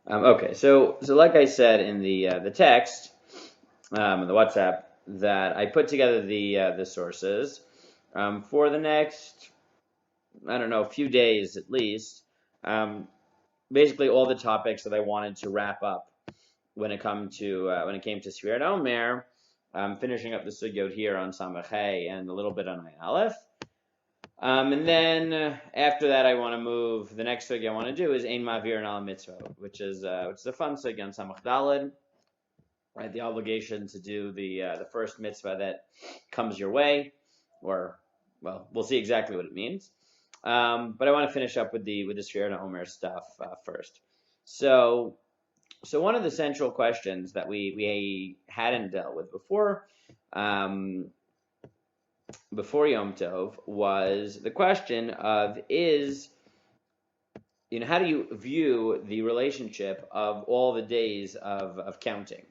Okay, so like I said in the text, in the WhatsApp, that I put together the sources for the next, I don't know, few days at least. Um, Basically all the topics that I wanted to wrap up when it came to Sefirat HaOmer, finishing up the sugyot here on Samach and a little bit on Ayin Aleph. And then after that, I want to move. The next sugya I want to do is Ein Mavir and Al Mitzvah, which is a fun sugya on Samach Daled, right? The obligation to do the first mitzvah that comes your way, or well, we'll see exactly what it means. But I want to finish up with the Sefirat HaOmer stuff first. So one of the central questions that we hadn't dealt with before Yom Tov was the question of how do you view the relationship of all the days of counting?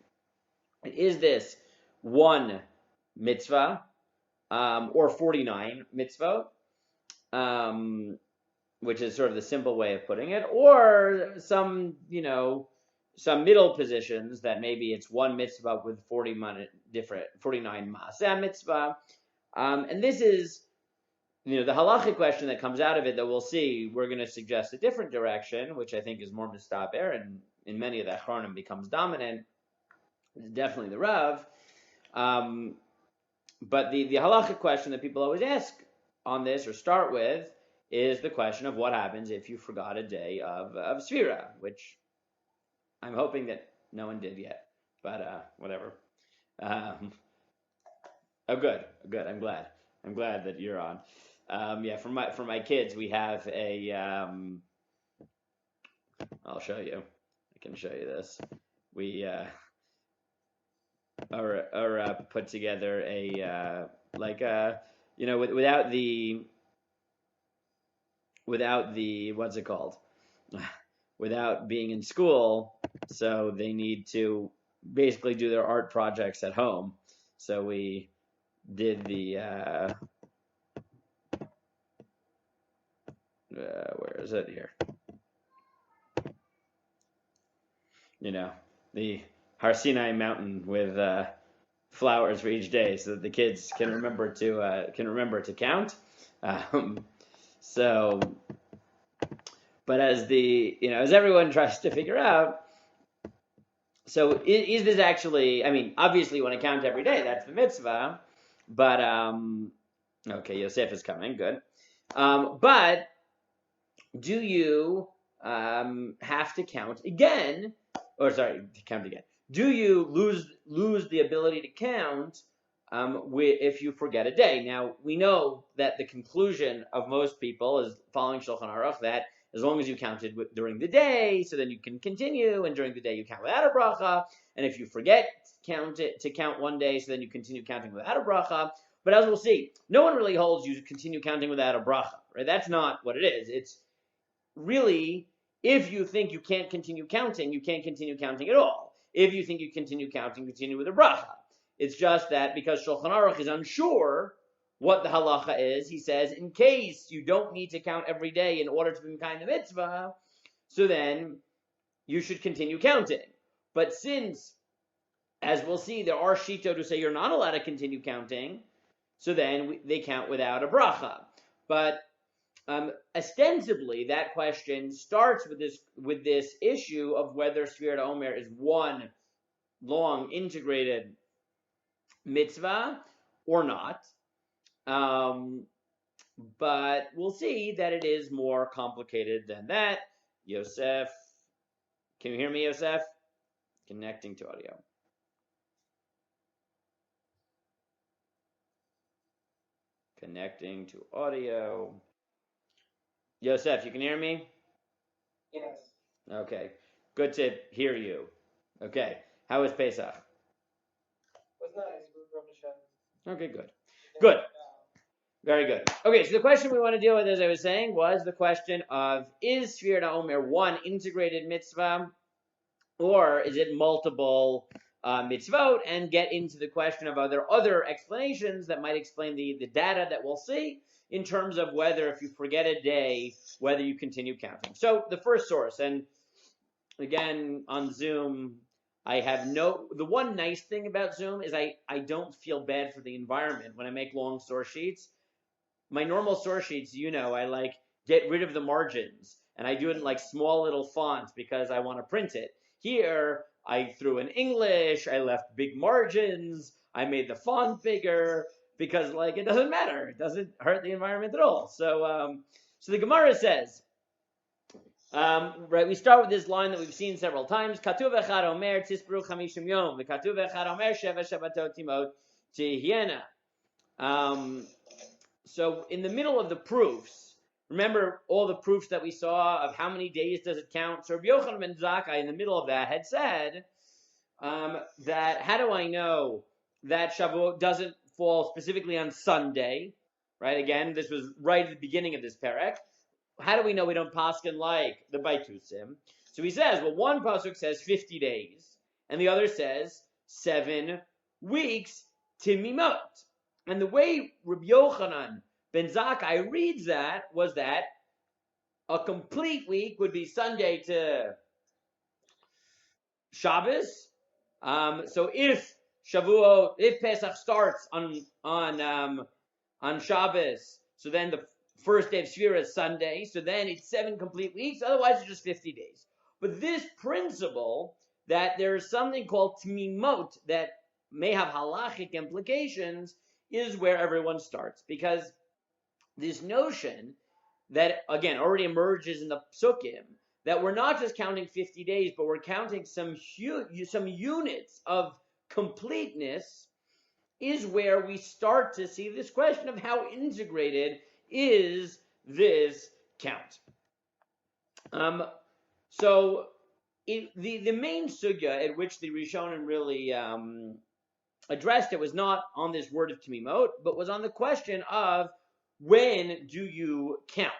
Is this one mitzvah or 49 mitzvot, which is sort of the simple way of putting it, or some middle positions that maybe it's one mitzvah with 49 maaseh mitzvah, and this is the halachic question that comes out of it that we'll see. We're going to suggest a different direction, which I think is more mistaber, and in many of the achronim becomes dominant. It's definitely the Rav. But the halachic question that people always ask on this or start with is the question of what happens if you forgot a day of Sefira, which I'm hoping that no one did yet, but whatever. Oh, good. I'm glad that you're on. For my kids, we have a. I'll show you. I can show you this. We put together a without the what's it called? Without being in school, so they need to basically do their art projects at home. So we did the where is it here? The Har Sinai mountain with flowers for each day, so that the kids can remember to count. But as as everyone tries to figure out, so is this actually? I mean, obviously, you want to count every day. That's the mitzvah. But okay, Yosef is coming. Good. But do you have to count again? Or sorry, to count again. Do you lose the ability to count if you forget a day? Now, we know that the conclusion of most people is following Shulchan Aruch, that as long as you counted during the day, so then you can continue, and during the day you count without a bracha, and if you forget to count one day, so then you continue counting without a bracha. But as we'll see, no one really holds you to continue counting without a bracha, right? That's not what it is. It's really, if you think you can't continue counting, you can't continue counting at all. If you think you continue counting, continue with a bracha. It's just that because Shulchan Aruch is unsure what the halacha is, he says, in case you don't need to count every day in order to be kind of mitzvah, so then you should continue counting. But since, as we'll see, there are shito to say you're not allowed to continue counting, so then they count without a bracha. But ostensibly, that question starts with this issue of whether Sefirat HaOmer is one long integrated mitzvah or not. But we'll see that it is more complicated than that. Yosef, can you hear me, Yosef? Connecting to audio. Connecting to audio. Yosef, you can hear me? Yes. Okay. Good to hear you. Okay. How was Pesach? It was nice. Okay, good. Good. Very good. Okay, so the question we want to deal with, as I was saying, was the question of, is Sefirat HaOmer one integrated mitzvah, or is it multiple mitzvot, and get into the question of other explanations that might explain the data that we'll see in terms of whether, if you forget a day, whether you continue counting. So the first source, and again, on Zoom, the one nice thing about Zoom is I don't feel bad for the environment when I make long source sheets. My normal source sheets, I get rid of the margins and I do it in small little fonts because I want to print it. Here, I threw in English, I left big margins, I made the font bigger because it doesn't matter. It doesn't hurt the environment at all. So the Gemara says, we start with this line that we've seen several times. Katuv echad omer tisperu chamishim yom. The katuv echad omer sheva shabbatot timot tihiena. So in the middle of the proofs, remember all the proofs that we saw of how many days does it count? So Rabbi Yochanan ben Zakkai in the middle of that had said that how do I know that Shavuot doesn't fall specifically on Sunday? Right? Again, this was right at the beginning of this perek. How do we know we don't paskin like the Baitusim? So he says, well, one pasuk says 50 days, and the other says 7 weeks, Temimot. And the way Rabbi Yochanan ben Zakkai reads that was that a complete week would be Sunday to Shabbos. So if Pesach starts on Shabbos, so then the first day of Sefirat is Sunday, so then it's 7 complete weeks, otherwise it's just 50 days. But this principle that there is something called Temimot that may have halachic implications is where everyone starts. Because this notion that, again, already emerges in the Psukim, that we're not just counting 50 days, but we're counting some units of completeness, is where we start to see this question of how integrated is this count. So the main sugya at which the Rishonim really addressed it was not on this word of Temimot, but was on the question of when do you count?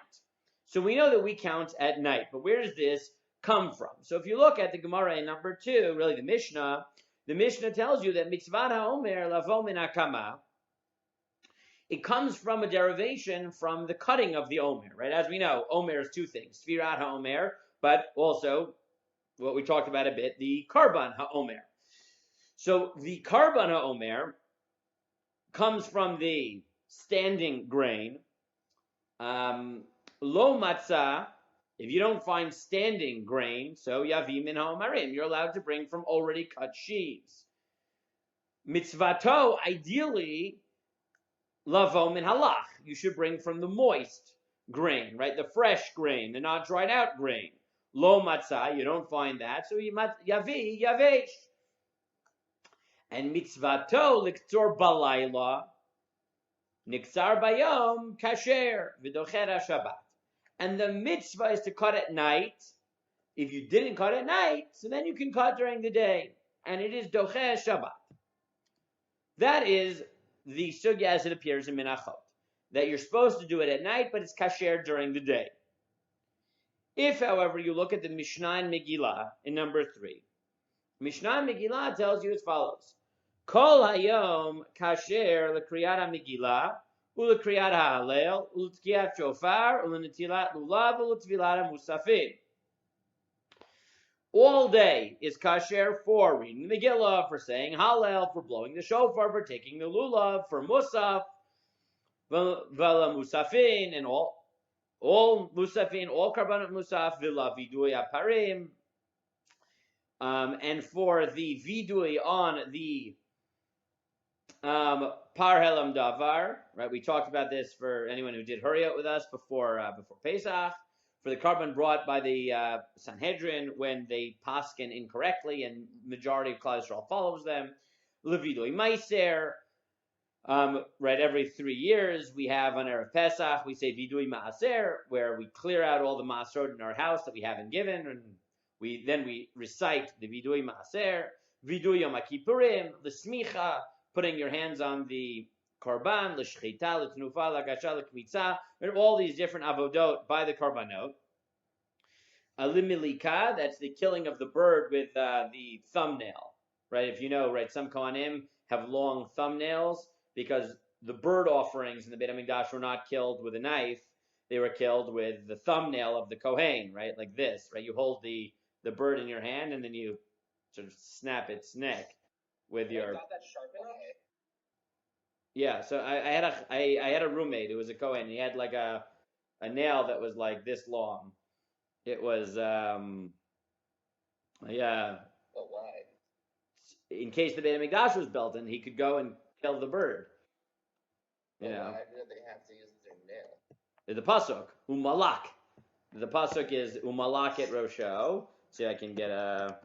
So we know that we count at night, but where does this come from? So if you look at the Gemara in number 2, really the Mishnah tells you that Mitzvat HaOmer lavo min hakama. It comes from a derivation from the cutting of the Omer, right? As we know, Omer is 2 things, Sefirat HaOmer, but also what we talked about a bit, the Karban HaOmer. So the Karban HaOmer comes from the standing grain. Lo matzah, if you don't find standing grain, so yavi min ha'omarim, you're allowed to bring from already cut sheaves. Mitzvato, ideally, lavo min halach, you should bring from the moist grain, right? The fresh grain, the not dried out grain. Lo matzah, you don't find that, so yavi yavesh. And mitzvato liktor balayla, nikzar bayom kasher v'docher Shabbat. And the mitzvah is to cut at night. If you didn't cut at night, so then you can cut during the day. And it is docher Shabbat. That is the sugya as it appears in Menachot. That you're supposed to do it at night, but it's kasher during the day. If, however, you look at the Mishnah and Megillah in number 3, Mishnah and Megillah tells you as follows. Kol hayom kasher l'kriyat ha-Megillah u'lekriyat ha-Halel u'letkiat shofar u'lenetilat lulav u'letvilat ha-Musafin. All day is kasher for reading the Megillah, for saying Hallel, for blowing the shofar, for taking the lulav, for Musaf, v'la Musafin, and all Musafin, all karbanot Musaf, v'la vidui aparim, and for the vidui on the Par Helam Davar, right? We talked about this for anyone who did Hurriyat with us before Pesach. For the carbon brought by the Sanhedrin when they paskin incorrectly, and majority of Klal Yisrael follows them. Levidoi Meiser, right? Every 3 years we have on Erev Pesach we say Vidui Maaser, where we clear out all the Maaserot in our house that we haven't given, and we recite the Vidui Maaser, Vidui Yom HaKippurim, the Smicha, putting your hands on the Korban, l'shchita, l'tnufa, l'gasha, l'kmitza, and all these different avodot by the Korbanot. Limilika, that's the killing of the bird with the thumbnail, right? If you know, right, some Kohanim have long thumbnails because the bird offerings in the Beit HaMikdash were not killed with a knife; they were killed with the thumbnail of the Kohen, right, like this, right? You hold the the bird in your hand, and then you sort of snap its neck with your. Got that sharp enough? Yeah, so I had a roommate who was a Kohen. He had like a nail that was like this long. It was yeah. But why? In case the Beit HaMikdash was built, and he could go and kill the bird. Why do they have to use their nail? The pasuk umalak. The pasuk is umalak et rosho. See, I can get a.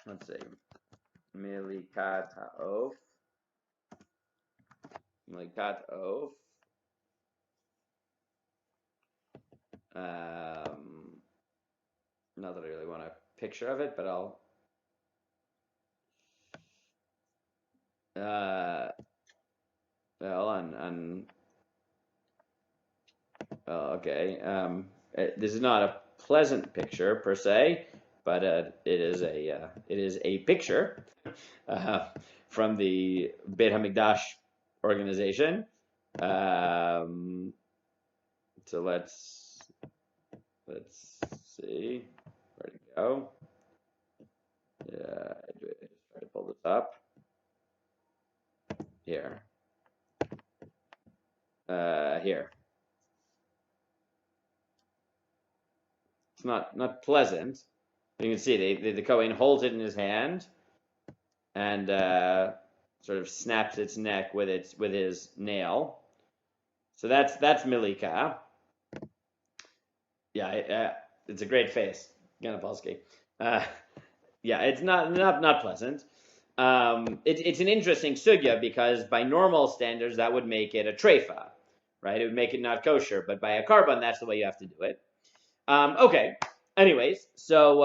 Let's see, milikat ha'of. Milikat oaf. Not that I really want a picture of it, but I'll. Well, okay. This is not a pleasant picture per se, but it is a picture from the Beit HaMikdash organization. So let's see where to go. Yeah, I just try to pull this up here. Here. It's not pleasant. You can see the Kohen holds it in his hand and sort of snaps its neck with his nail. So that's Milika. Yeah, it's a great face, Ganapolsky. Yeah, it's not pleasant. It's an interesting sugya because by normal standards that would make it a treifa, right? It would make it not kosher, but by a carbon that's the way you have to do it. Okay. Anyways, so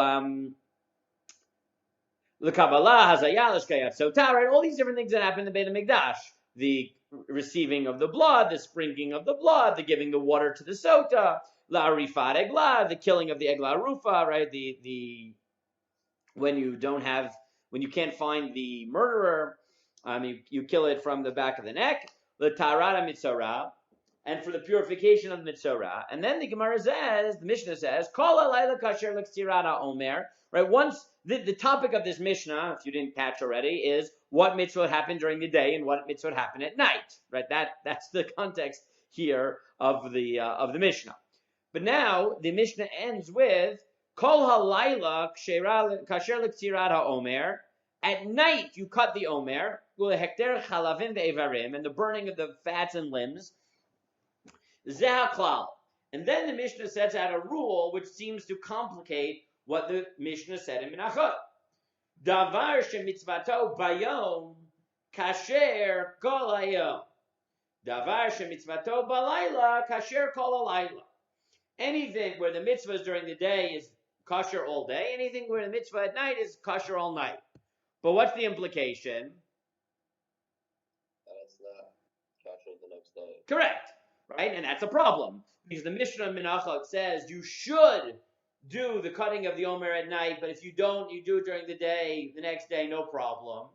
the Kabbalah, Hazayah, Lishkayat Sotah, right? All these different things that happen in the Beit HaMikdash. The receiving of the blood, the sprinkling of the blood, the giving the water to the Sotah, La Arifat Eglah, the killing of the Eglah Rufa, right? The when you can't find the murderer, you kill it from the back of the neck, the Tarata Mitzorah, and for the purification of the Mitzorah. And then the Gemara says, the Mishnah says, Kol halayla kasher l'Sefirat HaOmer, right? Once the topic of this Mishnah, if you didn't catch already, is what mitzvah happened during the day and what mitzvah happened at night, right? That's the context here of the Mishnah. But now the Mishnah ends with Kol halayla kasher l'Sefirat HaOmer. At night you cut the Omer, u'lehekter chalavim ve'evarim, and the burning of the fats and limbs. Zehaklal. And then the Mishnah sets out a rule which seems to complicate what the Mishnah said in Menachot. Davar shemitzvato bayom kasher kol hayom. Davar shemitzvato balayla kasher kol halayla. Anything where the mitzvah is during the day is kosher all day. Anything where the mitzvah at night is kosher all night. But what's the implication? That it's not kosher the next day. Correct. Right? And that's a problem. Because the Mishnah in Menachot says you should do the cutting of the Omer at night, but if you don't, you do it during the day, the next day, no problem.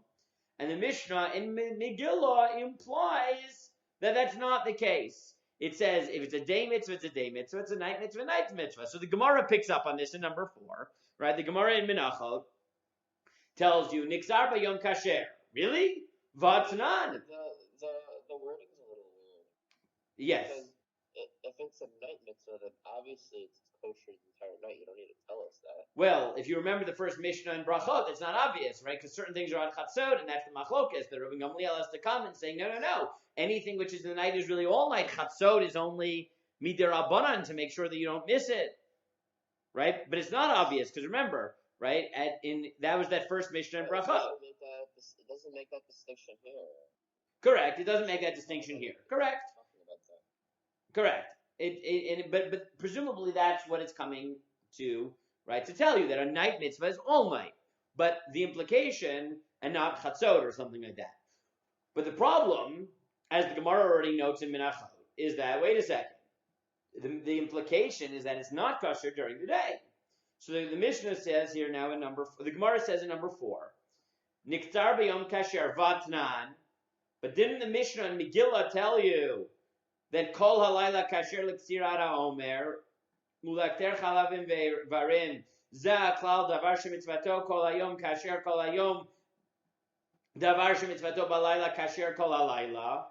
And the Mishnah in Megillah implies that that's not the case. It says if it's a day mitzvah, it's a day mitzvah. It's a night mitzvah. So the Gemara picks up on this in number 4. Right? The Gemara in Menachot tells you, Nixar Bayom Kasher. Really? Vatnan. The wording's a little weird. Yes. Because if it's a night mitzvah, then obviously it's kosher the entire night. You don't need to tell us that. Well, if you remember the first Mishnah in Brachot, it's not obvious, right? Because certain things are on Chatzot, and that's the Machlokas. The Rabbi Gamliel has to come and say, no. Anything which is in the night is really all night. Chatzot is only midirabanan to make sure that you don't miss it, right? But it's not obvious because remember, right? That was that first Mishnah in Brachot. It doesn't make that distinction here. Correct. It doesn't make that distinction here. Correct. Correct. But presumably that's what it's coming to, right? To tell you that a night mitzvah is all night, but the implication and not chatzot or something like that. But the problem, as the Gemara already notes in Menachot, is that wait a second, the implication is that it's not kosher during the day. So the Mishnah says here now in the Gemara says in number 4, Niktar b'yom kasher vatnan. But didn't the Mishnah in Megillah tell you that kol halayla kasher l'Sefirat HaOmer ulakter chalavim ve'varim Za klal davar shemitzvato kol hayom kasher kol hayom davar shemitzvato balayla kasher kol halayla.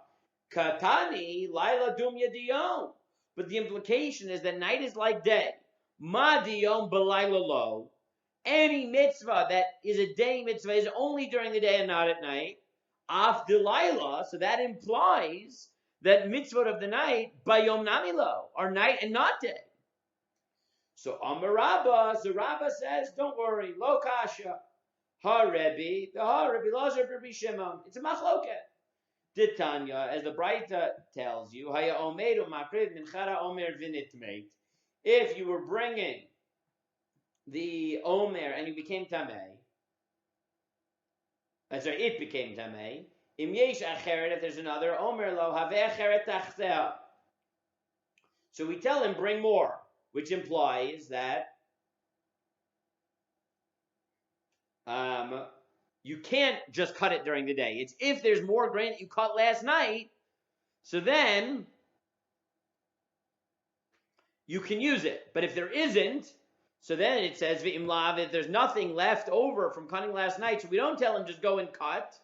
Katani laila dum yadiyom. But the implication is that night is like day. Ma diyom balayla lo. Any mitzvah that is a day mitzvah is only during the day and not at night. Af dilayla, so that implies that mitzvah of the night bayom namilo are night and not day. So Amar Rabba, so Rabba says, don't worry, lo kasha. Ha-Rebbe, the Ha-Rebbe, Lazar, Rebbe Shimon. It's a machloket. Titanya, as the Braita tells you, Haya Omeru Makriv Minchara Omer Vinitmeit. If you were bringing the Omer and you became Tameh, it became Tameh. Im Yesh Acheret, if there's another, Omer Lo Have Acheret Tachtea. So we tell him, bring more, which implies that you can't just cut it during the day. It's if there's more grain that you cut last night, so then you can use it. But if there isn't, so then it says v'imlav, if there's nothing left over from cutting last night, so we don't tell him just go and cut.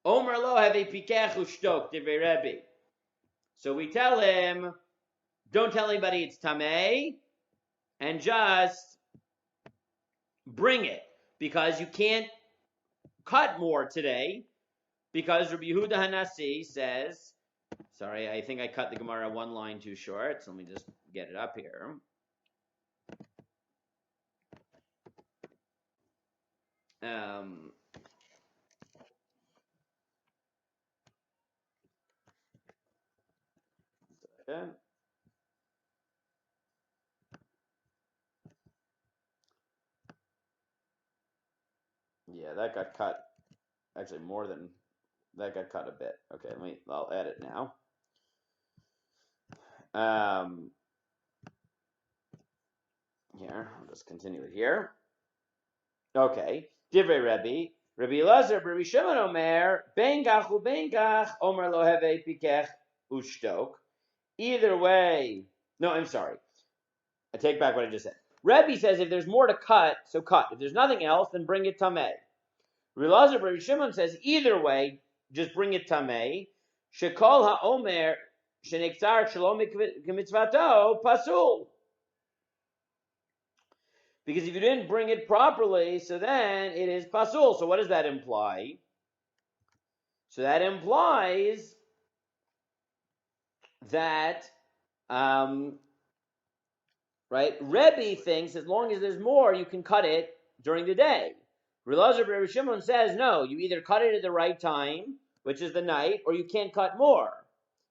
Omer lo have a pikech ushtok divrei Rebbe. So we tell him, don't tell anybody it's tamei, and just bring it, because you can't cut more today, because Rabbi Yehuda Hanassi says, sorry, I think I cut the Gemara one line too short, so let me just get it up here. Yeah, that got cut. Actually, more than that got cut a bit. Okay, I'll add it now. Here, I'll just continue it here. Okay, Divrei Rebbe, Rabbi Elazar, Rabbi Shimon Omer, Ben Gach uBen Gach, Omer lo have pikech ushtok. Either way, no, I'm sorry. I take back what I just said. Rebbe says if there's more to cut, so cut. If there's nothing else, then bring it tameh. Rabbi Elazar, Rabbi Shimon says either way, just bring it tameh. Shekol haomer shenektar shalom k'mitzvato pasul. Because if you didn't bring it properly, so then it is pasul. So what does that imply? So that implies that, right? Rebbe thinks as long as there's more, you can cut it during the day. Rabbi Shimon says no. You either cut it at the right time, which is the night, or you can't cut more,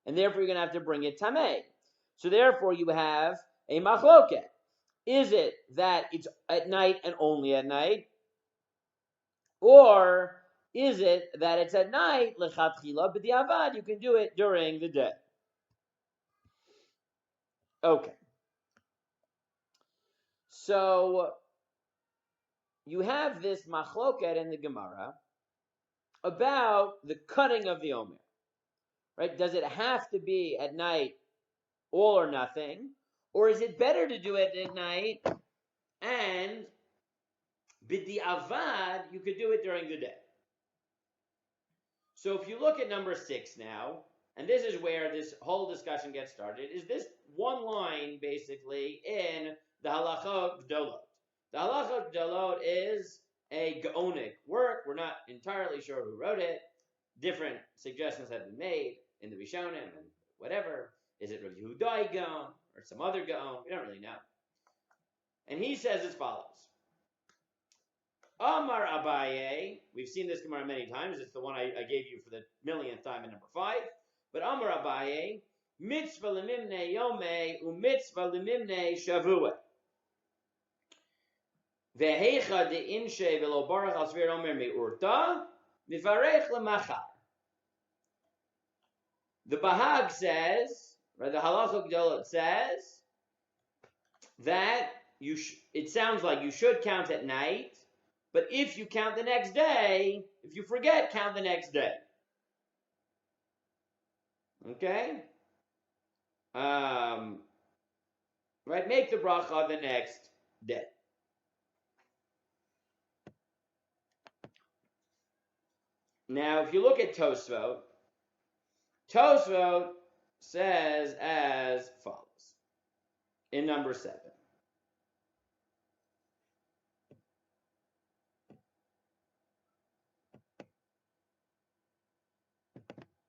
and therefore you're going to have to bring it tameh. So therefore you have a machloket. Is it that it's at night and only at night? Or is it that it's at night, lechatchila, but the avad, you can do it during the day? Okay. So you have this machloket in the Gemara about the cutting of the Omer. Right? Does it have to be at night, all or nothing? Or is it better to do it at night and b'di avad, you could do it during the day? So if you look at number 6 now, and this is where this whole discussion gets started, is this one line basically in the Halachot Gdolot. The Halachot Gdolot is a Gaonic work. We're not entirely sure who wrote it. Different suggestions have been made in the Rishonim and whatever. Is it Rav Yehuda Gaon or some other Gaon? We don't really know. And he says as follows. Amar Abaye, we've seen this Gemara many times. It's the one I gave you for the millionth time in number 5. But Amar Abaye, mitzvah lemimne yome u'mitzvah lemimne shavua. Vehecha de inshe velo barach al svir omer me'urta mifarech lemachar. The Bahag says, or the Halachot Gdolot says, that it sounds like you should count at night, but if you count the next day, if you forget, count the next day. Okay? Right? Make the bracha the next day. Now, if you look at Tosfot says as follows in number 7.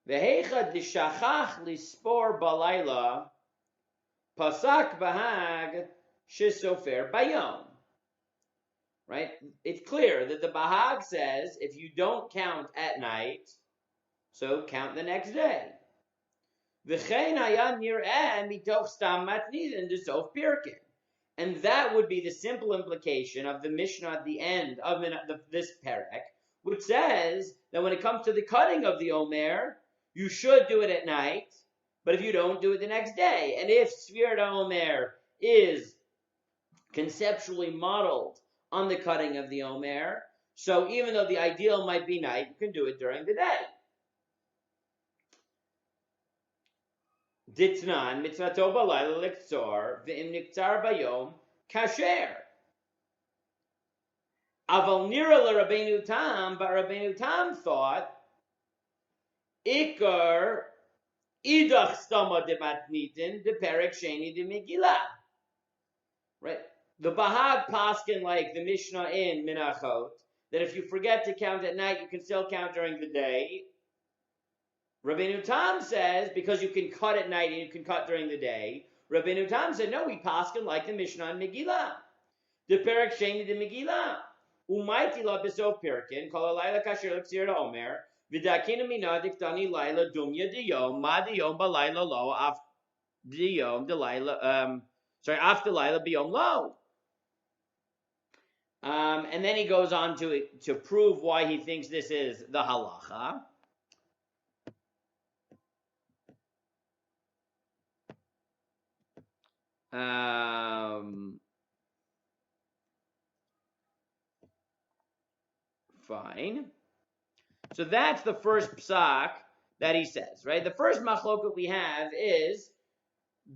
V'heicha d'shachach lispor balayla pasak bahag shisofer bayom. Right? It's clear that the Bahag says if you don't count at night, so count the next day. V'chein haya nir'eh mitoch stam matnidin d'sof pirkin. And that would be the simple implication of the Mishnah at the end of this Perek, which says that when it comes to the cutting of the Omer, you should do it at night, but if you don't, do it the next day. And if Sefirat HaOmer is conceptually modeled on the cutting of the Omer, so even though the ideal might be night, you can do it during the day. Ditnan mitzvato balayla liktzor v'im niktzar bayom kasher. Aval nira l'Rabbeinu Tam, but Rabbeinu Tam thought ikar idach stama de matnitin de perek sheni de Megillah. Right? The Bahag paskin like the Mishnah in Menachot that if you forget to count at night, you can still count during the day. Rabbeinu Tam says because you can cut at night and you can cut during the day. Rabbeinu Tam said no, we paskin like the Mishnah in Megillah. The perek sheni de Megillah. Umayti la besof pirkin kol alayla kasher l'Sefirat HaOmer v'dakina mina diktani layla dumya diyom ma diyom balayla lo af diyom delayla af delayla biyom lo. And then he goes on to prove why he thinks this is the halacha. Fine. So that's the first psak that he says, right? The first machloket we have is,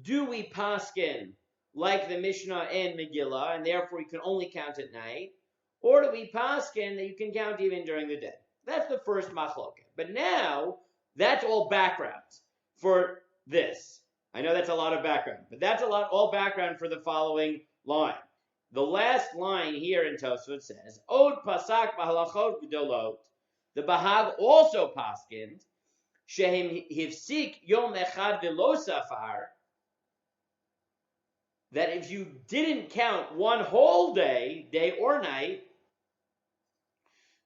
do we paskin like the Mishnah in Megillah, and therefore you can only count at night, or do we paskin that you can count even during the day? That's the first machloket. But now, that's all background for this. I know that's a lot of background, but that's all background for the following line. The last line here in Tosfot says, Od pasak b'halachot gdolot. The Bahag also paskind, shehem hifsik yom echad v'lo safar, that if you didn't count one whole day, day or night,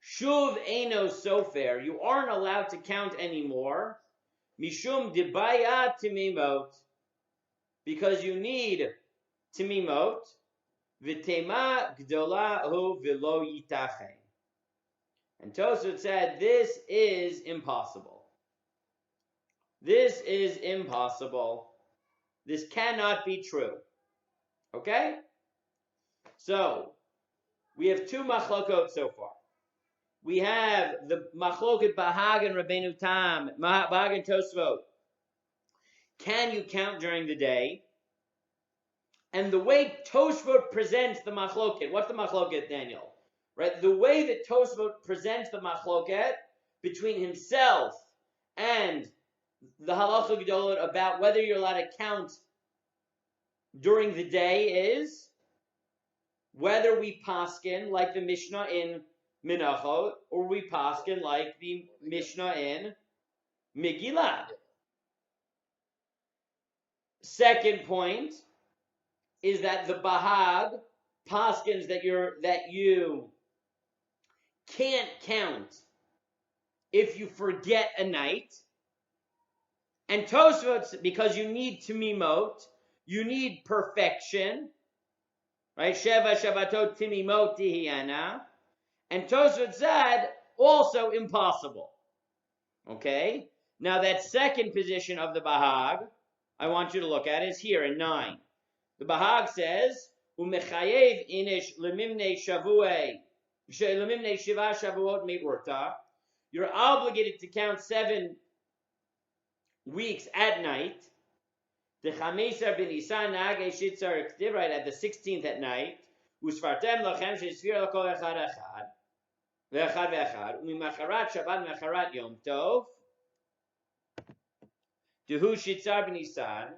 shuv eino sofer, you aren't allowed to count anymore, mishum dibaya temimot, because you need temimot, v'tema gdola hu v'lo yitachen. And Tosfot said, this is impossible. This is impossible. This cannot be true. Okay? So, we have two machlokot so far. We have the machloket Bahag and Rabbeinu Tam, Bahag and Tosfot. Can you count during the day? And the way Tosfot presents the machloket, what's the machloket, Daniel? Right? The way that Tosfot presents the machloket between himself and the halacha gedolot about whether you're allowed to count during the day is whether we paskin like the Mishnah in Menachot or we paskin like the Mishnah in Megillah. Second point is that the Bahag paskins that you can't count if you forget a night. And Tosfot, because you need Temimot, you need perfection, right? Sheva Shabbatot Temimot Tihiyana. And Tosfot said, also impossible. Okay? Now that second position of the Bahag, I want you to look at is here in 9. The Bahag says, Umechayev inish lemimne shavuei, lemimne shiva shavuot me'urta. You're obligated to count 7 weeks at night. The Chamesar ben Isan Nage Shitzar Ktiv, right at the 16th at night. Usfartem lachem she'sfir lakol echad echad. Ve'echad ve'echad. U'mimacharat Shabbat mecharat Yom Tov. Dehu shitzar b'Nisan.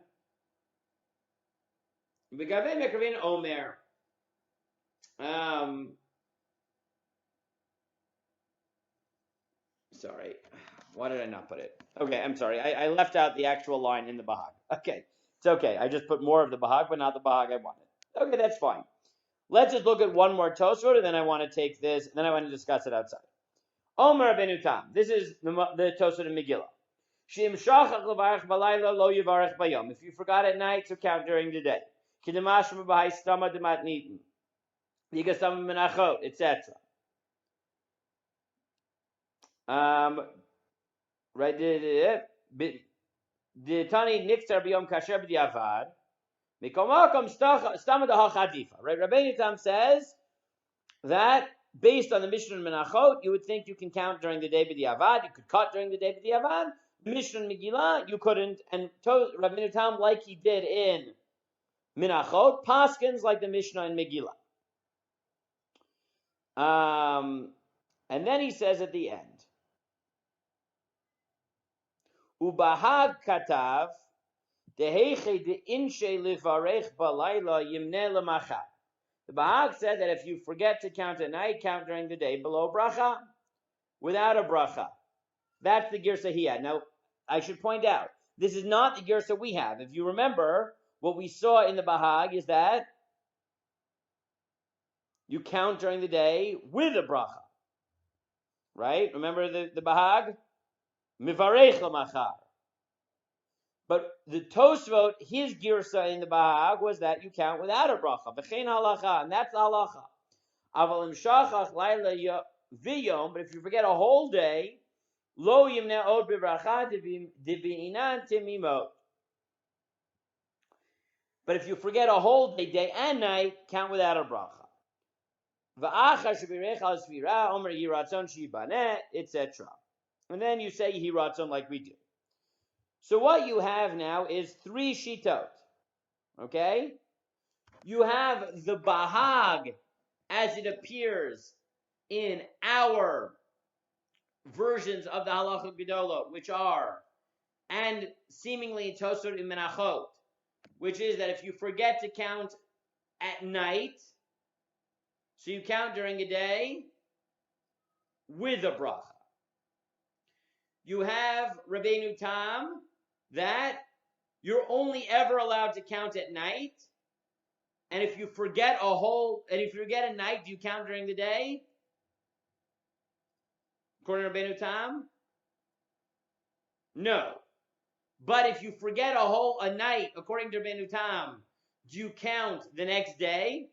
V'gavei mekravin Omer. Sorry. Why did I not put it? Okay, I'm sorry. I left out the actual line in the Bahag. Okay, it's okay. I just put more of the Bahag, but not the Bahag I wanted. Okay, that's fine. Let's just look at one more Tosfot, and then I want to take this, and then I want to discuss it outside. Omer Rabbeinu Tam. This is the Tosfot in Megillah. Shim shachach levarech balayla lo yivarech bayom. If you forgot at night, so count during the day. Kidemashma b'hai stama dematnitin. Yigasam menachot, etc. Right? The Tani niftar b'yom kasher b'diavad. Mikomakom stama dehachadifa. Right? Rabbeinu Tam says that based on the Mishnah and Menachot, you would think you can count during the day b'diavad. You could cut during the day b'diavad. Mishnah and Megillah, you couldn't. And Rabbeinu Tam, like he did in Menachot, paskins like the Mishnah and Megillah. And then he says at the end, Ubahag katav deheche de inshe livarech balayla yimne lemachar. The Bahag said that if you forget to count at night, count during the day below bracha, without a bracha. That's the girsa he had. Now, I should point out, this is not the girsa we have. If you remember, what we saw in the Bahag is that you count during the day with a bracha. Right? Remember the Bahag? Mivarech lemachar. But the Tosfot, his girsa in the Bahag was that you count without a bracha. V'chein halacha, and that's the halacha. Aval im shachach laila v'yom, but if you forget a whole day, lo yimne od b'bracha divi'inan temimot. But if you forget a whole day, day and night, count without a bracha. V'achar shebirech al Sefirat HaOmer yiratzon shibaneh, etc. And then you say yiratzon like we do. So what you have now is three shitot. Okay? You have the Bahag as it appears in our versions of the Halacha Gedolot, which are, and seemingly Tosfot in Menachot, which is that if you forget to count at night, so you count during a day with a bracha. You have Rabbeinu Tam that you're only ever allowed to count at night, and if you forget a night, do you count during the day? According to Rabbeinu Tam? No. But if you forget a night, according to Rabbeinu Tam, do you count the next day?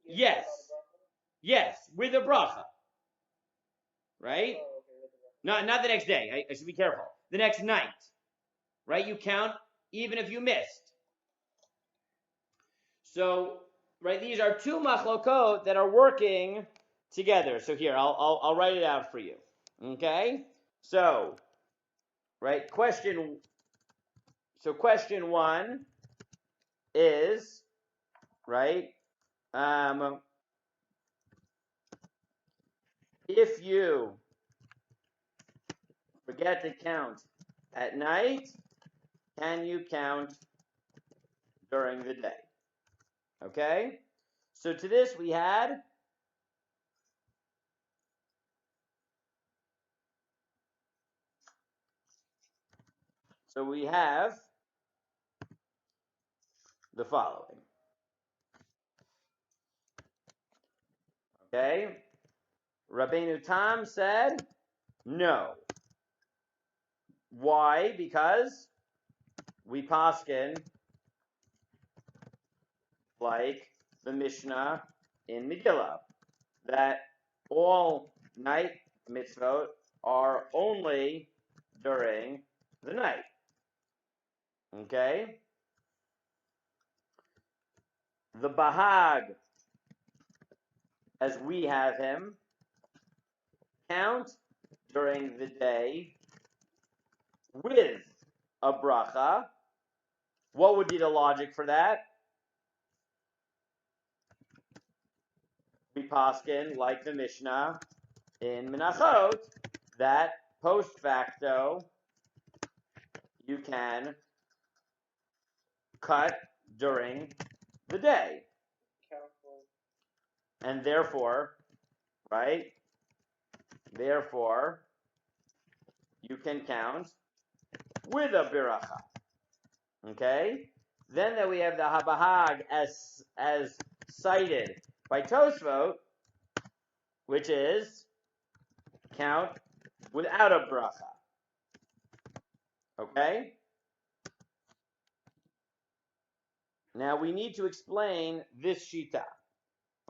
Yes. Yes, with a bracha. Right? Not the next day. I should be careful. The next night. Right? You count even if you missed. So, right, these are two machlokot that are working together. So here, I'll write it out for you. Okay? So, right, question one is, right, if you forget to count at night, can you count during the day? Okay? So to this we had the following. Okay? Rabbeinu Tam said no. Why? Because we paskin like the Mishnah in Megillah, that all night mitzvot are only during the night. Okay? The Bahag, as we have him, count during the day with a bracha. What would be the logic for that? we paskin like the Mishnah in Menachot that post facto you can cut during the day. And therefore, right? Therefore, you can count with a biracha. Okay? Then that we have the habahag as cited by Tosfot, which is count without a bracha. Okay? Now we need to explain this shita.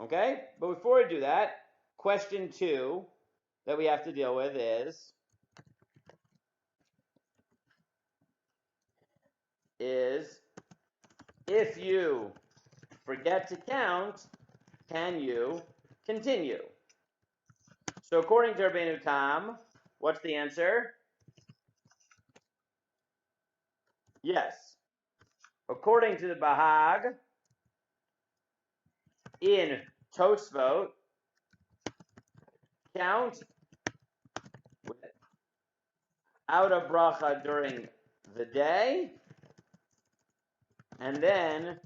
Okay? But before we do that, question 2 that we have to deal with is if you forget to count, can you continue? So according to Rabbeinu Tam, what's the answer? Yes. According to the Bahag, in Tosfot, count without a bracha during the day, and then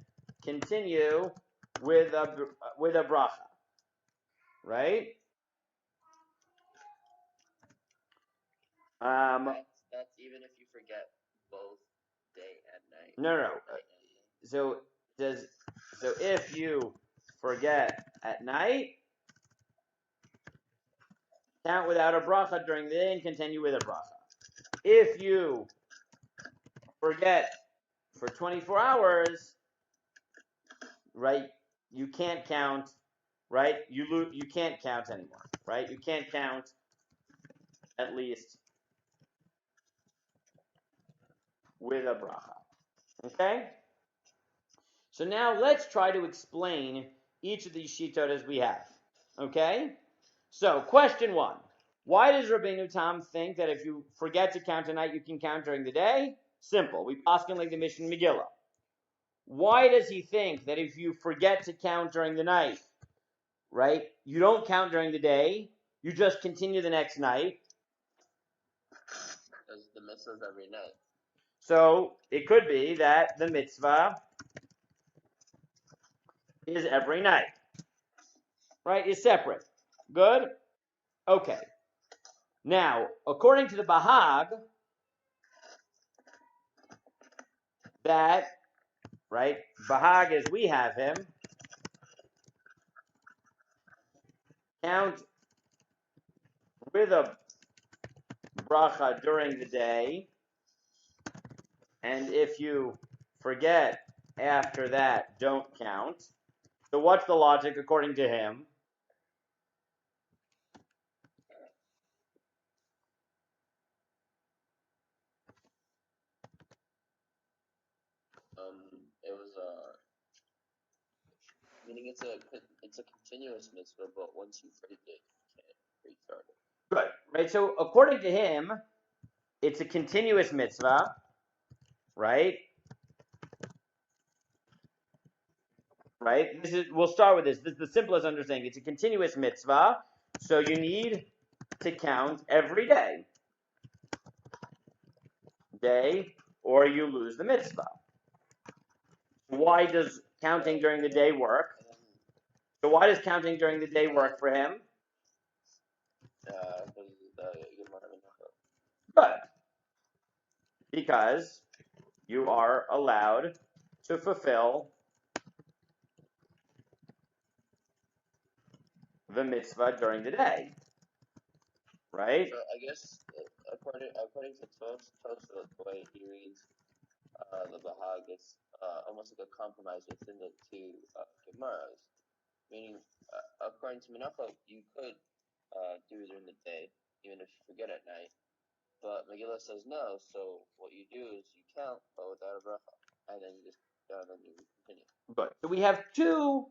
continue with a bracha, right? That's even if you forget both day and night. No. So if you forget at night, count without a bracha during the day and continue with a bracha. If you forget for 24 hours, right, you can't count, right? You can't count anymore, right? You can't count at least with a bracha. Okay? So now let's try to explain each of these shitot as we have. Okay? So, question 1. Why does Rabbeinu Tam think that if you forget to count at night, you can count during the day? Simple. We paskin like the Mishnah Megillah. Why does he think that if you forget to count during the night, right, you don't count during the day, you just continue the next night? Because the mitzvah is every night. So it could be that the mitzvah is every night, right? Is separate. Good? Okay. Now, according to the Bahag, that, right, Bahag as we have him, count with a bracha during the day, and if you forget after that, don't count. So what's the logic according to him? It was meaning it's a continuous mitzvah, but once you break it, you can't restart it. Good, right? So according to him, it's a continuous mitzvah, right? Right? We'll start with this. This is the simplest understanding. It's a continuous mitzvah, so you need to count every day, or you lose the mitzvah. Why does counting during the day work? So why does counting during the day work for him? Good. Because you are allowed to fulfill the mitzvah during the day. Right? So I guess according to Tosfot, the way he reads the Bahag, it's almost like a compromise within the two Gemaras. Meaning, according to Menachot, you could do it during the day, even if you forget at night. But Megillah says no, so what you do is you count, but without a bracha, and then you continue. Good. So we have two,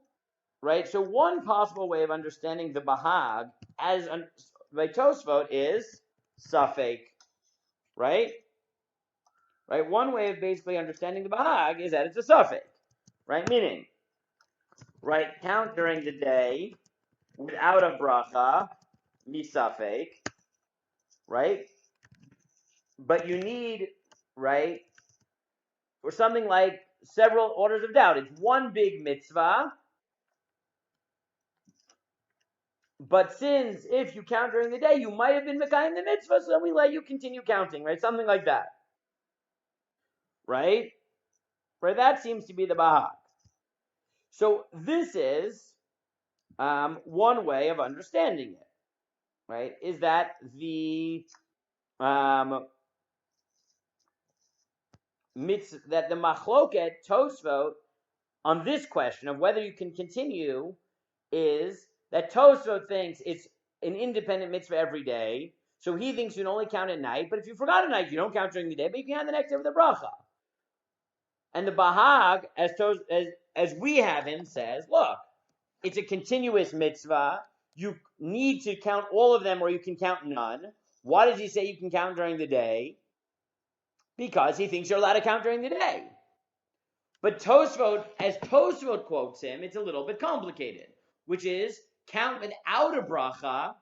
right? So one possible way of understanding the Bahag as by Tosfot is Safek, right? Right. One way of basically understanding the Bahag is that it's a Safek, right? Meaning, right, count during the day, without a bracha, misafek, right? But you need, right, for something like several orders of doubt. It's one big mitzvah, but since if you count during the day, you might have been mekayim the mitzvah, so then we let you continue counting, right? Something like that, right? Right, that seems to be the bahag. So this is one way of understanding it, right? Is that the that the machloket Tosfot on this question of whether you can continue is that Tosfot thinks it's an independent mitzvah every day, so he thinks you can only count at night. But if you forgot at night, you don't count during the day, but you can count the next day with a bracha. And the Bahag, as we have him, says, look, it's a continuous mitzvah. You need to count all of them, or you can count none. Why does he say you can count during the day? Because he thinks you're allowed to count during the day. But Tosfot, as Tosfot quotes him, it's a little bit complicated, which is count without a bracha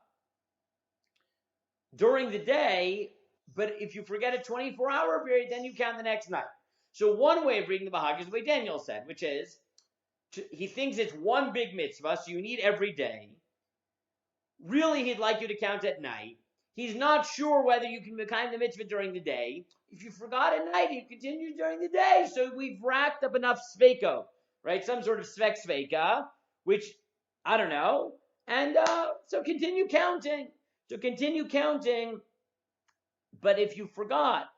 during the day, but if you forget a 24-hour period, then you count the next night. So one way of reading the Bahag is the way Daniel said, which is, he thinks it's one big mitzvah, so you need every day. Really, he'd like you to count at night. He's not sure whether you can mekayim the mitzvah during the day. If you forgot at night, you continue during the day. So we've racked up enough sveiko, right? Some sort of svek sveika, which, I don't know. And so continue counting. But if you forgot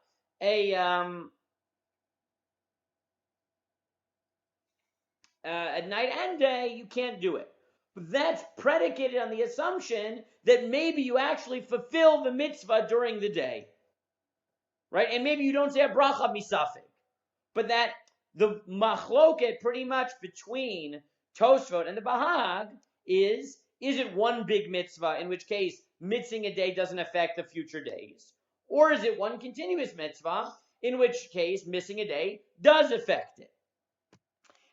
at night and day, you can't do it. But that's predicated on the assumption that maybe you actually fulfill the mitzvah during the day, right? And maybe you don't say a bracha misafik, but that the machloket pretty much between Tosfot and the Bahag is it one big mitzvah, in which case mitzing a day doesn't affect the future days, or is it one continuous mitzvah, in which case missing a day does affect it?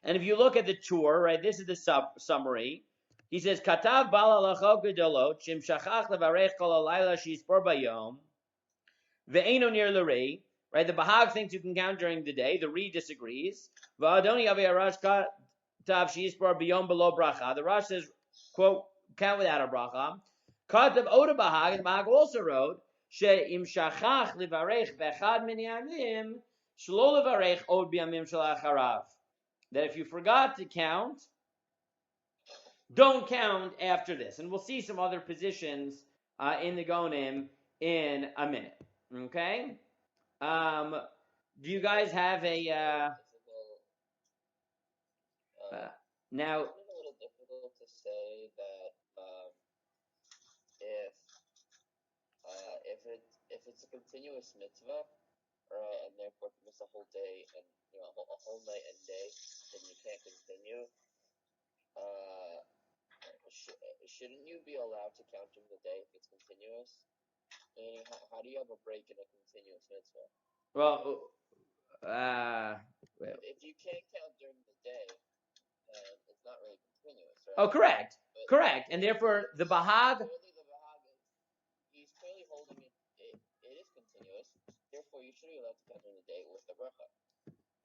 And if you look at the tour, right, this is the summary. He says, Katav bala lachok gedolot, shim shachach levarech kol halayla shispor bayom, ve'eno nir l'rei, right, the Bahag thinks you can count during the day, the Re disagrees. Va'adoni avei harash katav shispor bayom below bracha, the Rosh says, quote, count without a bracha. Katav oda Bahag, and the Bahag also wrote, she'im shachach levarech v'echad min yamim, shlo levarech od b'yamim shel acharav. That if you forgot to count, don't count after this. And we'll see some other positions in the Gonim in a minute. Okay? Do you guys have a... now... It's a little difficult to say that if it's a continuous mitzvah, right, and therefore if you miss a whole day and a whole night and day, then you can't continue. Shouldn't you be allowed to count during the day if it's continuous? And how do you have a break in a continuous mitzvah? Well, if you can't count during the day, it's not really continuous, right? Oh, correct. And therefore, the Bahag... He's clearly holding it is continuous. Therefore, you should be allowed to count during the day with the bracha.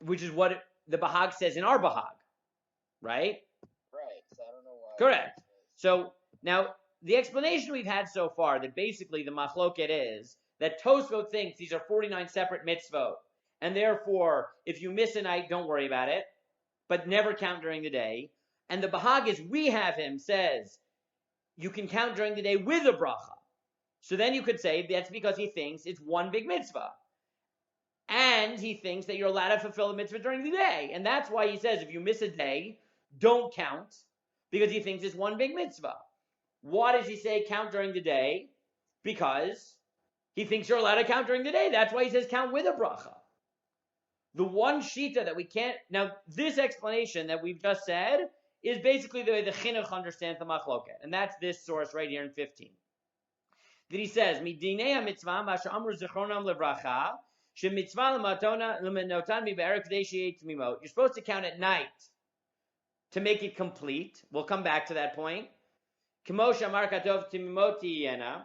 Which is what the Bahag says in our Bahag, right? Right. So I don't know why. Correct. So now the explanation we've had so far that basically the machloket is that Tosfot thinks these are 49 separate mitzvot, and therefore if you miss a night, don't worry about it, but never count during the day. And the Bahag, as we have him, says you can count during the day with a bracha. So then you could say that's because he thinks it's one big mitzvah. And he thinks that you're allowed to fulfill the mitzvah during the day. And that's why he says if you miss a day, don't count, because he thinks it's one big mitzvah. Why does he say count during the day? Because he thinks you're allowed to count during the day. That's why he says count with a bracha. The one shita that we can't... Now, this explanation that we've just said is basically the way the chinuch understands the machloket. And that's this source right here in 15. That he says, Midinei mitzvah masha amru zichronam levracha, shemitzvah lemanotan mibe'er k'dei sheyei temimot. You're supposed to count at night to make it complete. We'll come back to that point. K'mosha Amar Katov Temimot Tiyena,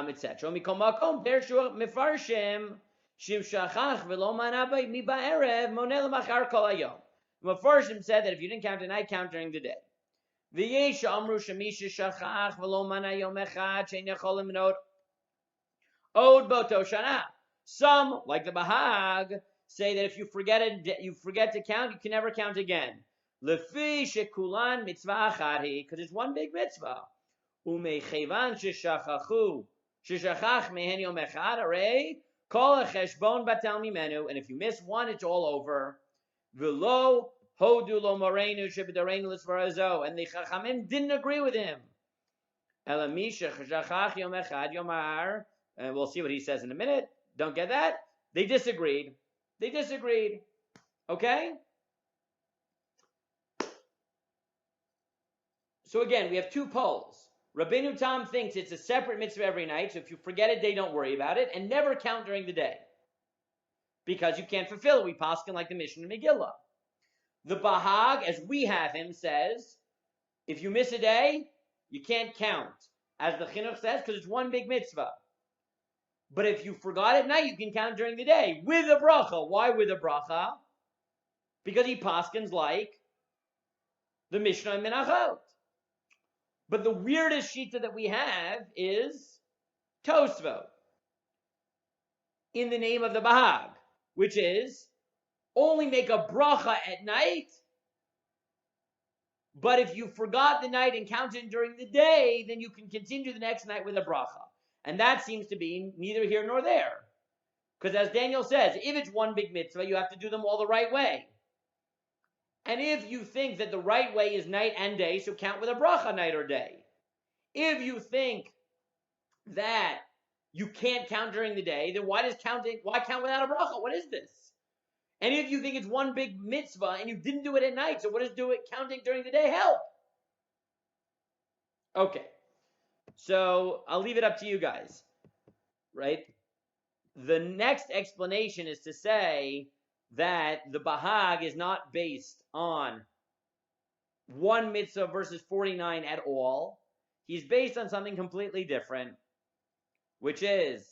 etc. Mikol Makom Bershu Mefarshim Shim Shachach V'Lo Mana Mi Ba'erev Moneh L'Machar Kol Hayom. Mefarshim said that if you didn't count at night, count during the day. V'yesh Amru Shemisha Shachach V'Lo Mana Yom Echad Shein Yachol Limnot Od Boto Shana. Some, like the Bahag, say that if you forget to count, you can never count again. Lefi shekulan mitzvah achari, because it's one big mitzvah. Umechevan sheshachach mehen yom echad arei kol hacheshbon batal mimenu, and if you miss one, it's all over. V'lo hodu lo morenu shebedareinu l'svarazo, and the chachamim didn't agree with him. Elami sheshachach yom echad yomar, and we'll see what he says in a minute. Don't get that? They disagreed. Okay? So again, we have two poles. Rabbeinu Tam thinks it's a separate mitzvah every night, so if you forget a day, don't worry about it, and never count during the day. Because you can't fulfill it. We paskin like the Mishnah in Megillah. The Bahag, as we have him, says, if you miss a day, you can't count. As the Chinuch says, because it's one big mitzvah. But if you forgot at night, you can count during the day with a bracha. Why with a bracha? Because he paskins like the Mishnah in Menachot. But the weirdest shita that we have is Tosfot in the name of the Bahag, which is only make a bracha at night, but if you forgot the night and counted during the day, then you can continue the next night with a bracha. And that seems to be neither here nor there. Because as Daniel says, if it's one big mitzvah, you have to do them all the right way. And if you think that the right way is night and day, so count with a bracha night or day. If you think that you can't count during the day, then why count without a bracha? What is this? And if you think it's one big mitzvah and you didn't do it at night, so what does counting during the day help? Okay. So I'll leave it up to you guys, right? The next explanation is to say that the Bahag is not based on one mitzvah versus 49 at all. He's based on something completely different, which is,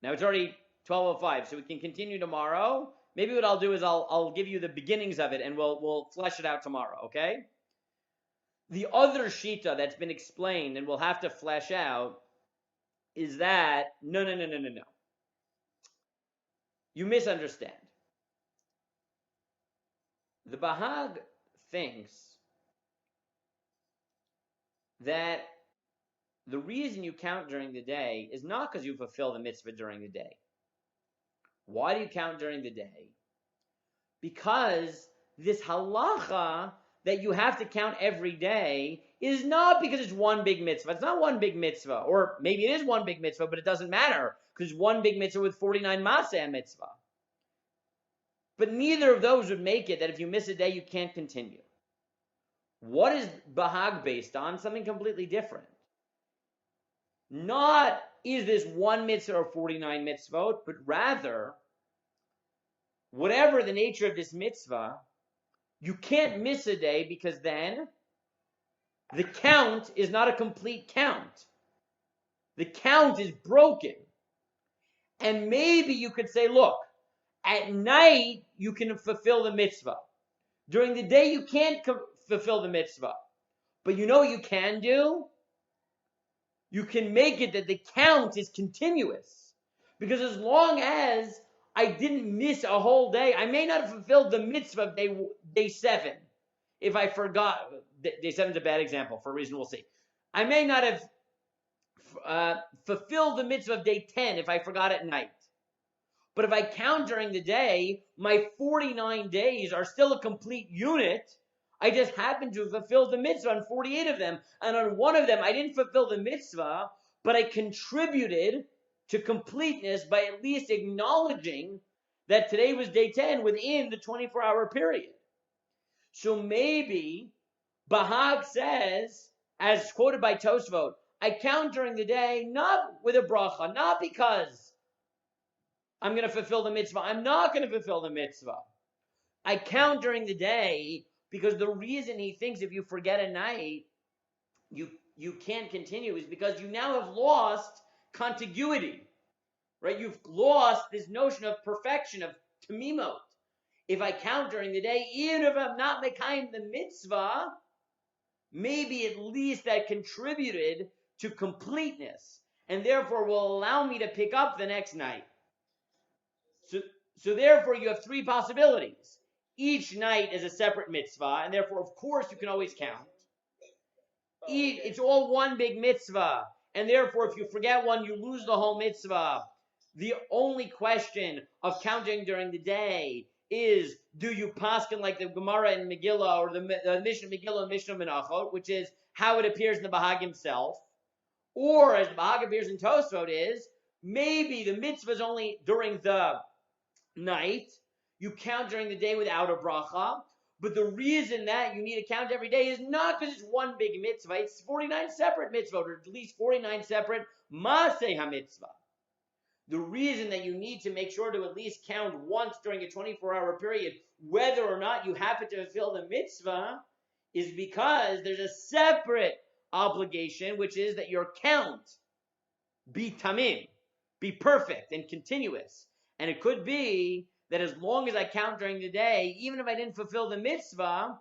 now it's already 12:05, so we can continue tomorrow. Maybe what I'll do is I'll give you the beginnings of it and we'll flesh it out tomorrow, okay? The other shita that's been explained and we'll have to flesh out is that, no. You misunderstand. The Bahag thinks that the reason you count during the day is not because you fulfill the mitzvah during the day. Why do you count during the day? Because this halacha that you have to count every day is not because it's one big mitzvah. It's not one big mitzvah. Or maybe it is one big mitzvah, but it doesn't matter because it's one big mitzvah with 49 maseh mitzvah. But neither of those would make it that if you miss a day, you can't continue. What is Bahag based on? Something completely different. Not is this one mitzvah or 49 mitzvot, but rather, whatever the nature of this mitzvah, you can't miss a day because then the count is not a complete count. The count is broken. And maybe you could say, look, at night you can fulfill the mitzvah. During the day you can't fulfill the mitzvah. But you know what you can do? You can make it that the count is continuous. Because as long as I didn't miss a whole day, I may not have fulfilled the mitzvah of day 7. If I forgot, day 7 is a bad example for a reason we'll see. I may not have fulfilled the mitzvah of day 10 if I forgot at night. But if I count during the day, my 49 days are still a complete unit. I just happened to have fulfilled the mitzvah on 48 of them. And on one of them, I didn't fulfill the mitzvah, but I contributed to completeness by at least acknowledging that today was day 10 within the 24-hour period. So maybe Bahag says, as quoted by Tosfot, I count during the day not with a bracha, not because I'm going to fulfill the mitzvah. I'm not going to fulfill the mitzvah. I count during the day because the reason he thinks if you forget a night, you can't continue is because you now have lost contiguity, right? You've lost this notion of perfection, of Temimot. If I count during the day, even if I'm not mekayim the mitzvah, maybe at least that contributed to completeness, and therefore will allow me to pick up the next night. So therefore you have three possibilities. Each night is a separate mitzvah, and therefore, of course, you can always count. It's all one big mitzvah, and therefore, if you forget one, you lose the whole mitzvah. The only question of counting during the day is, do you paskin like the Gemara in Megillah, or the Mishnah Megillah and Mishnah Menachot, which is how it appears in the Bahag himself, or as the Bahag appears in Tosfot is, maybe the mitzvah is only during the night, you count during the day without a bracha, but the reason that you need to count every day is not because it's one big mitzvah, it's 49 separate mitzvah, or at least 49 separate Maaseh HaMitzvah. The reason that you need to make sure to at least count once during a 24-hour period, whether or not you happen to fulfill the mitzvah, is because there's a separate obligation, which is that your count be tamim, be perfect and continuous. And it could be that as long as I count during the day, even if I didn't fulfill the mitzvah,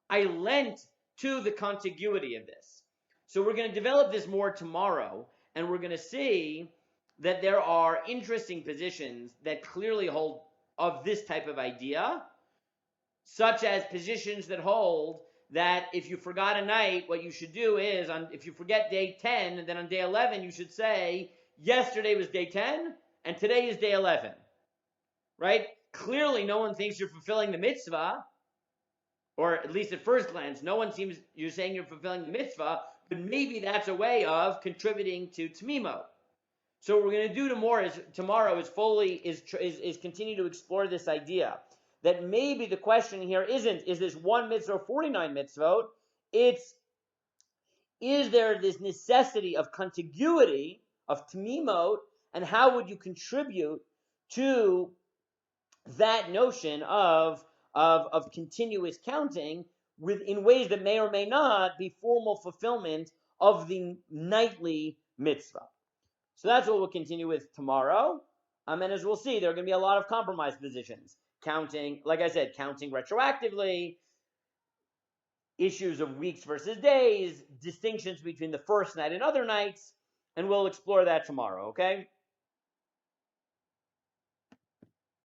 I lent to the contiguity of this. So we're going to develop this more tomorrow, and we're going to see that there are interesting positions that clearly hold of this type of idea, such as positions that hold that if you forgot a night, what you should do is, if you forget day 10, and then on day 11, you should say, yesterday was day 10, and today is day 11. Right? Clearly, no one thinks you're fulfilling the mitzvah, or at least at first glance, no one seems you're saying you're fulfilling the mitzvah, but maybe that's a way of contributing to Temimot. So what we're going to do tomorrow is continue to explore this idea that maybe the question here isn't, is this one mitzvah or 49 mitzvot? It's, is there this necessity of contiguity, of Temimot, and how would you contribute to that notion of continuous counting in ways that may or may not be formal fulfillment of the nightly mitzvah. So that's what we'll continue with tomorrow. And as we'll see, there are going to be a lot of compromise positions. Counting, like I said, counting retroactively, issues of weeks versus days, distinctions between the first night and other nights, and we'll explore that tomorrow, okay?